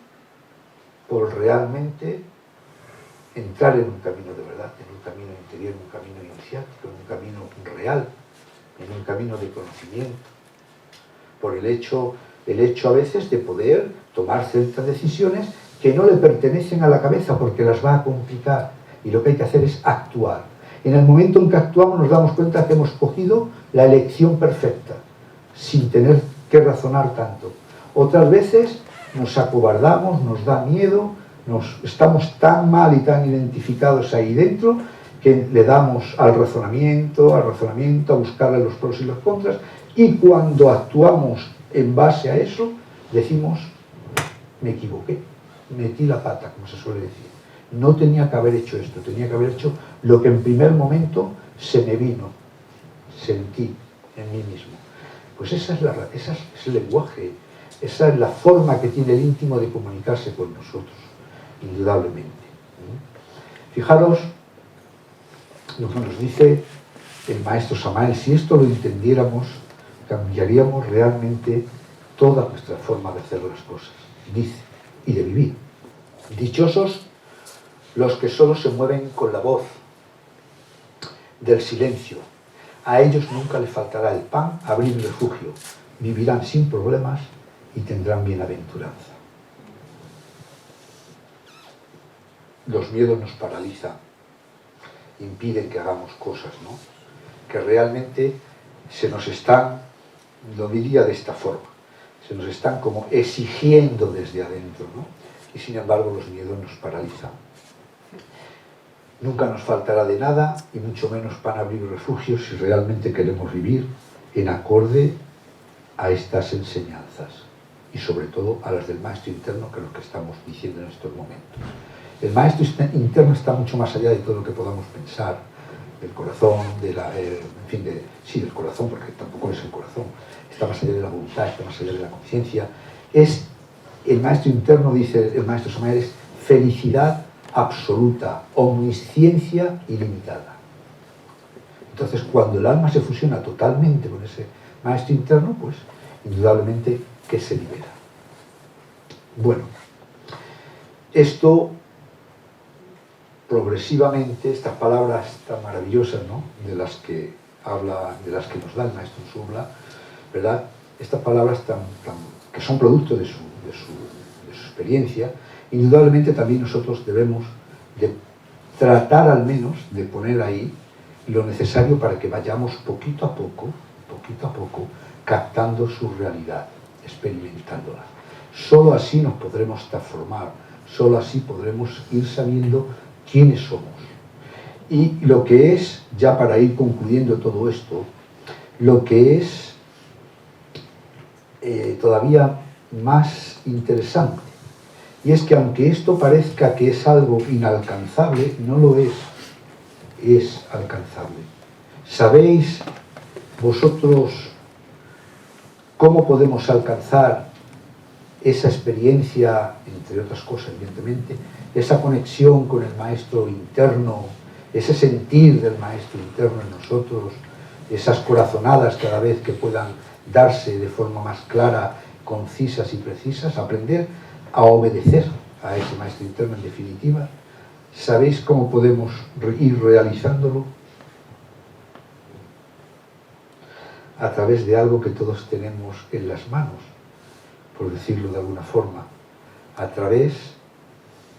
por realmente entrar en un camino de verdad, en un camino interior, en un camino iniciático, en un camino real, en un camino de conocimiento. Por el hecho a veces de poder tomar ciertas decisiones que no le pertenecen a la cabeza porque las va a complicar, y lo que hay que hacer es actuar. En el momento en que actuamos nos damos cuenta que hemos cogido la elección perfecta, sin tener que razonar tanto. Otras veces nos acobardamos, nos da miedo, estamos tan mal y tan identificados ahí dentro que le damos al razonamiento, a buscarle los pros y los contras, y cuando actuamos en base a eso, decimos, me equivoqué, metí la pata, como se suele decir. No tenía que haber hecho esto, tenía que haber hecho lo que en primer momento se me vino, sentí en mí mismo. Pues ese es el lenguaje, esa es la forma que tiene el íntimo de comunicarse con nosotros, indudablemente. Fijaros lo que nos dice el maestro Samael, si esto lo entendiéramos, cambiaríamos realmente toda nuestra forma de hacer las cosas, dice, y de vivir. Dichosos los que solo se mueven con la voz del silencio. A ellos nunca les faltará el pan, abrigo y refugio. Vivirán sin problemas y tendrán bienaventuranza. Los miedos nos paralizan, impiden que hagamos cosas, ¿no? Que realmente se nos están, lo diría de esta forma, se nos están como exigiendo desde adentro, ¿no? Y sin embargo los miedos nos paralizan. Nunca nos faltará de nada y mucho menos pan, abrigo y refugio si realmente queremos vivir en acorde a estas enseñanzas y sobre todo a las del maestro interno, que es lo que estamos diciendo en estos momentos. El maestro interno está mucho más allá de todo lo que podamos pensar, del corazón, del corazón, porque tampoco es el corazón, está más allá de la voluntad, está más allá de la conciencia. El maestro interno, dice el maestro Samael, es felicidad absoluta, omnisciencia ilimitada. Entonces, cuando el alma se fusiona totalmente con ese maestro interno, pues indudablemente que se libera. Bueno, esto progresivamente, estas palabras tan maravillosas, ¿no?, de las que habla, de las que nos da el maestro Subla, ¿verdad? Estas palabras que son producto de su experiencia, indudablemente también nosotros debemos de tratar al menos de poner ahí lo necesario para que vayamos poquito a poco, captando su realidad, experimentándola. Solo así nos podremos transformar, solo así podremos ir sabiendo quiénes somos. Y lo que es, ya para ir concluyendo todo esto, lo que es todavía más interesante, y es que aunque esto parezca que es algo inalcanzable, no lo es, es alcanzable. ¿Sabéis vosotros cómo podemos alcanzar esa experiencia, entre otras cosas, evidentemente, esa conexión con el maestro interno, ese sentir del maestro interno en nosotros, esas corazonadas cada vez que puedan darse de forma más clara, concisas y precisas, aprender a obedecer a ese maestro interno en definitiva? ¿Sabéis cómo podemos ir realizándolo? A través de algo que todos tenemos en las manos, por decirlo de alguna forma, a través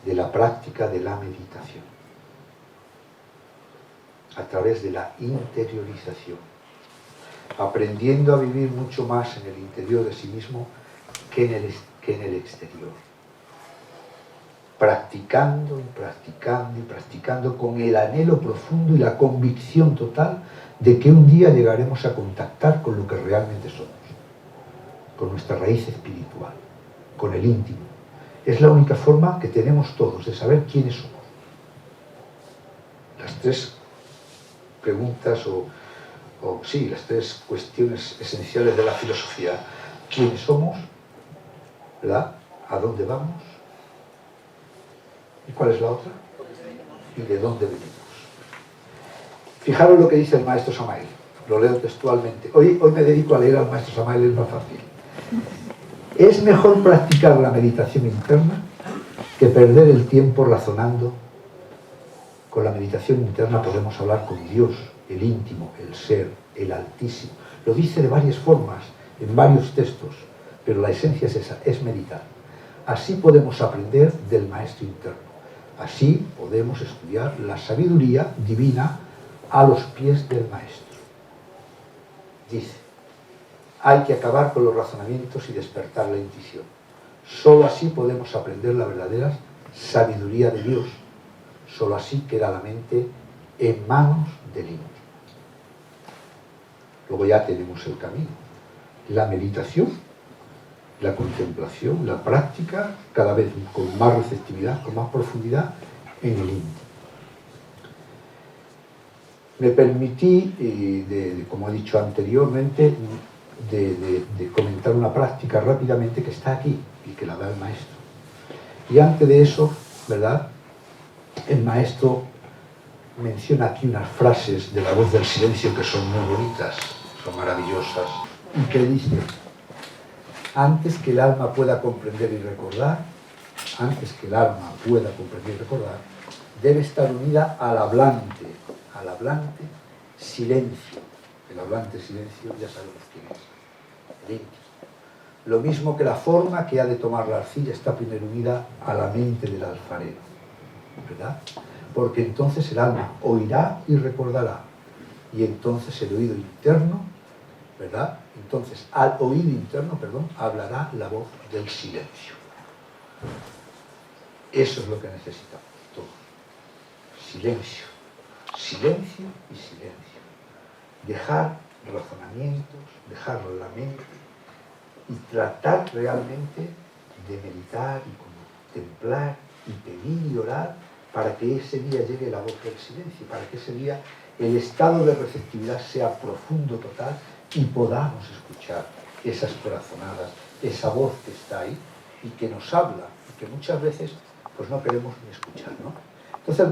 de la práctica de la meditación, a través de la interiorización, aprendiendo a vivir mucho más en el interior de sí mismo que en el exterior, practicando y practicando y practicando con el anhelo profundo y la convicción total de que un día llegaremos a contactar con lo que realmente somos, con nuestra raíz espiritual, con el íntimo. Es la única forma que tenemos todos de saber quiénes somos. Las tres preguntas las tres cuestiones esenciales de la filosofía. ¿Quiénes somos? ¿Verdad? ¿A dónde vamos? ¿Y cuál es la otra? ¿Y de dónde venimos? Fijaros lo que dice el maestro Samael. Lo leo textualmente. Hoy me dedico a leer al maestro Samael, es más fácil. Es mejor practicar la meditación interna que perder el tiempo razonando. Con la meditación interna podemos hablar con Dios, el íntimo, el ser, el altísimo. Lo dice de varias formas, en varios textos, pero la esencia es esa, es meditar. Así podemos aprender del maestro interno. Así podemos estudiar la sabiduría divina a los pies del maestro. Dice, hay que acabar con los razonamientos y despertar la intuición. Solo así podemos aprender la verdadera sabiduría de Dios. Solo así queda la mente en manos del íntimo. Luego ya tenemos el camino. La meditación, la contemplación, la práctica, cada vez con más receptividad, con más profundidad en el íntimo. Me permití, como he dicho anteriormente, de comentar una práctica rápidamente que está aquí y que la da el maestro. Y antes de eso, ¿verdad?, el maestro menciona aquí unas frases de la voz del silencio que son muy bonitas, son maravillosas, y que dice: antes que el alma pueda comprender y recordar, debe estar unida al hablante silencio. El hablante silencio ya sabemos quién es, el íntimo. Lo mismo que la forma que ha de tomar la arcilla está primero unida a la mente del alfarero, ¿verdad? Porque entonces el alma oirá y recordará, y entonces el oído interno, ¿verdad? Entonces al oído interno, hablará la voz del silencio. Eso es lo que necesitamos todos. Silencio, silencio y silencio. Dejar razonamientos, dejar la mente y tratar realmente de meditar y contemplar y pedir y orar para que ese día llegue la voz del silencio, para que ese día el estado de receptividad sea profundo, total, y podamos escuchar esas corazonadas, esa voz que está ahí y que nos habla, y que muchas veces pues no queremos ni escuchar, ¿no? Entonces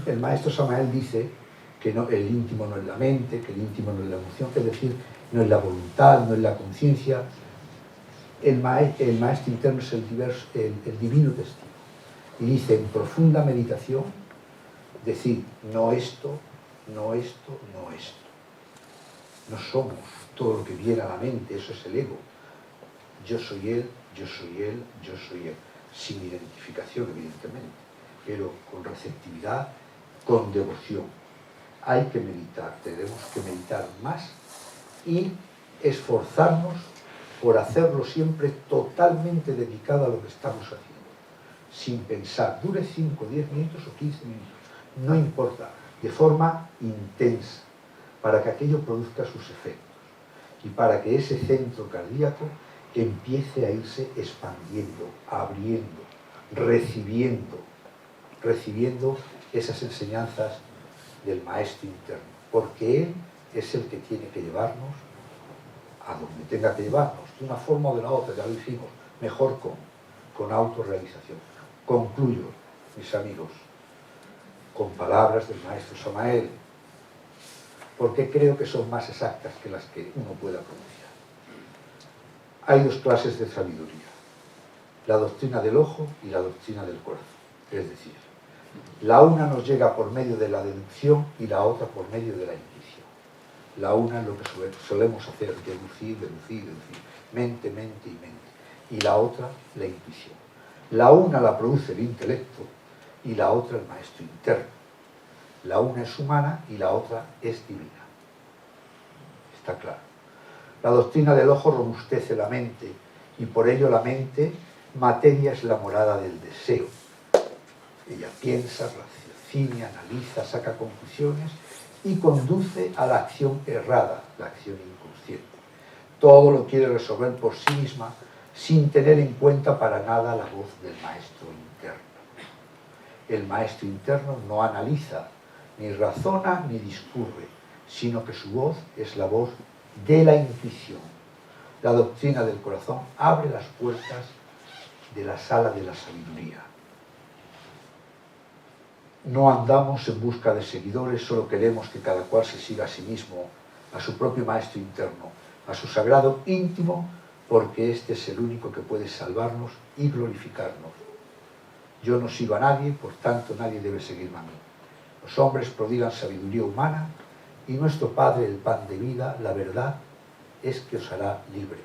el maestro Samael dice que no, el íntimo no es la mente, que el íntimo no es la emoción, que es decir, no es la voluntad, no es la conciencia. El maestro interno es el divino testigo. Y dice, en profunda meditación, decir, no esto, no esto, no esto. No somos todo lo que viene a la mente, eso es el ego. Yo soy él, yo soy él, yo soy él. Sin identificación, evidentemente, pero con receptividad, con devoción. Hay que meditar, tenemos que meditar más y esforzarnos por hacerlo siempre totalmente dedicado a lo que estamos haciendo, sin pensar, dure 5, 10 minutos o 15 minutos, no importa, de forma intensa, para que aquello produzca sus efectos y para que ese centro cardíaco empiece a irse expandiendo, abriendo, recibiendo esas enseñanzas del maestro interno, porque él es el que tiene que llevarnos a donde tenga que llevarnos, de una forma o de la otra, ya lo hicimos, mejor con autorrealización. Concluyo, mis amigos, con palabras del maestro Samael, porque creo que son más exactas que las que uno pueda pronunciar. Hay dos clases de sabiduría, la doctrina del ojo y la doctrina del corazón. Es decir, la una nos llega por medio de la deducción y la otra por medio de la intuición. La una es lo que solemos hacer, deducir, mente y mente. Y la otra, la intuición. La una la produce el intelecto y la otra el maestro interno. La una es humana y la otra es divina. Está claro. La doctrina del ojo robustece la mente y por ello la mente, materia, es la morada del deseo. Ella piensa, raciocina, analiza, saca conclusiones y conduce a la acción errada, la acción inconsciente. Todo lo quiere resolver por sí misma sin tener en cuenta para nada la voz del maestro interno. El maestro interno no analiza, ni razona, ni discurre, sino que su voz es la voz de la intuición. La doctrina del corazón abre las puertas de la sala de la sabiduría. No andamos en busca de seguidores, solo queremos que cada cual se siga a sí mismo, a su propio maestro interno, a su sagrado íntimo, porque este es el único que puede salvarnos y glorificarnos. Yo no sigo a nadie, por tanto nadie debe seguirme a mí. Los hombres prodigan sabiduría humana y nuestro Padre, el pan de vida, la verdad, es que os hará libre.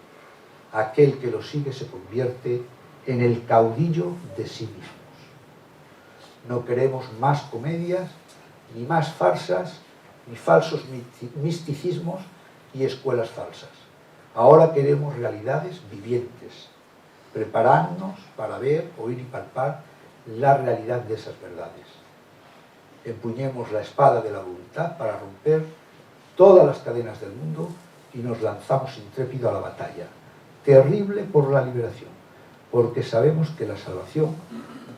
Aquel que lo sigue se convierte en el caudillo de sí mismo. No queremos más comedias, ni más farsas, ni falsos misticismos y escuelas falsas. Ahora queremos realidades vivientes, prepararnos para ver, oír y palpar la realidad de esas verdades. Empuñemos la espada de la voluntad para romper todas las cadenas del mundo y nos lanzamos intrépido a la batalla, terrible por la liberación, porque sabemos que la salvación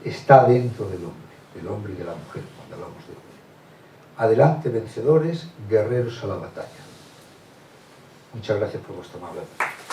está dentro del hombre y de la mujer, cuando hablamos de hombre. Adelante, vencedores, guerreros a la batalla. Muchas gracias por vuestra amable atención.